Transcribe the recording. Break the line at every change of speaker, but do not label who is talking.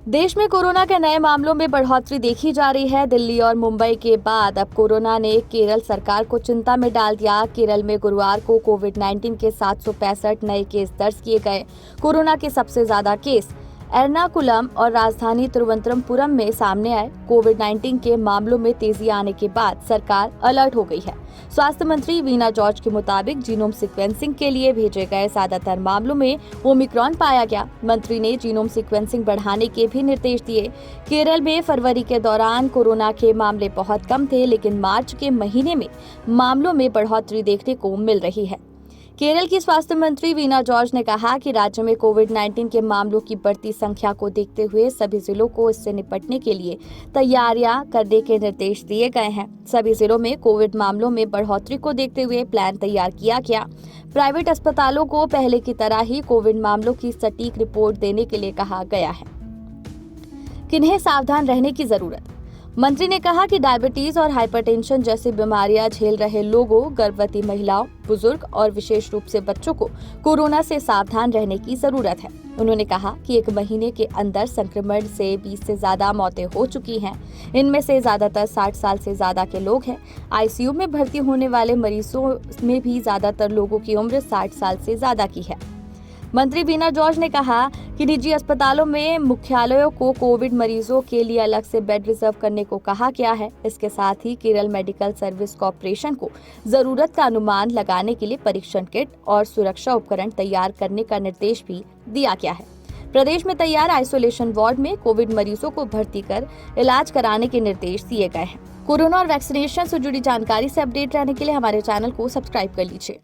देश में कोरोना के नए मामलों में बढ़ोतरी देखी जा रही है। दिल्ली और मुंबई के बाद अब कोरोना ने केरल सरकार को चिंता में डाल दिया। केरल में गुरुवार को कोविड-19 के 765 नए केस दर्ज किए गए। कोरोना के सबसे ज्यादा केस एर्नाकुलम और राजधानी तिरुवनंतपुरम में सामने आए। कोविड-19 के मामलों में तेजी आने के बाद सरकार अलर्ट हो गई है। स्वास्थ्य मंत्री वीना जॉर्ज के मुताबिक जीनोम सीक्वेंसिंग के लिए भेजे गए ज्यादातर मामलों में ओमिक्रॉन पाया गया। मंत्री ने जीनोम सीक्वेंसिंग बढ़ाने के भी निर्देश दिए। केरल में फरवरी के दौरान कोरोना के मामले बहुत कम थे, लेकिन मार्च के महीने में मामलों में बढ़ोतरी देखने को मिल रही है। केरल की स्वास्थ्य मंत्री वीना जॉर्ज ने कहा कि राज्य में कोविड-19 के मामलों की बढ़ती संख्या को देखते हुए सभी जिलों को इससे निपटने के लिए तैयारियां करने के निर्देश दिए गए हैं। सभी जिलों में कोविड मामलों में बढ़ोतरी को देखते हुए प्लान तैयार किया गया। प्राइवेट अस्पतालों को पहले की तरह ही कोविड मामलों की सटीक रिपोर्ट देने के लिए कहा गया है। किन्हें सावधान रहने की जरूरत? मंत्री ने कहा कि डायबिटीज और हाइपरटेंशन जैसी बीमारियां झेल रहे लोगों, गर्भवती महिलाओं, बुजुर्ग और विशेष रूप से बच्चों को कोरोना से सावधान रहने की जरूरत है। उन्होंने कहा कि 1 महीने के अंदर संक्रमण से 20 से ज्यादा मौतें हो चुकी हैं। इनमें से ज्यादातर 60 साल से ज्यादा के लोग हैं। आईसीयू में भर्ती होने वाले मरीजों में भी ज्यादातर लोगों की उम्र 60 साल से ज्यादा की है। मंत्री वीना जॉर्ज ने कहा कि निजी अस्पतालों में मुख्यालयों को कोविड मरीजों के लिए अलग से बेड रिजर्व करने को कहा गया है। इसके साथ ही केरल मेडिकल सर्विस कॉर्पोरेशन को जरूरत का अनुमान लगाने के लिए परीक्षण किट और सुरक्षा उपकरण तैयार करने का निर्देश भी दिया गया है। प्रदेश में तैयार आइसोलेशन वार्ड में कोविड मरीजों को भर्ती कर इलाज कराने के निर्देश दिए गए हैं। कोरोना और वैक्सीनेशन से जुड़ी जानकारी से अपडेट रहने के लिए हमारे चैनल को सब्सक्राइब कर लीजिए।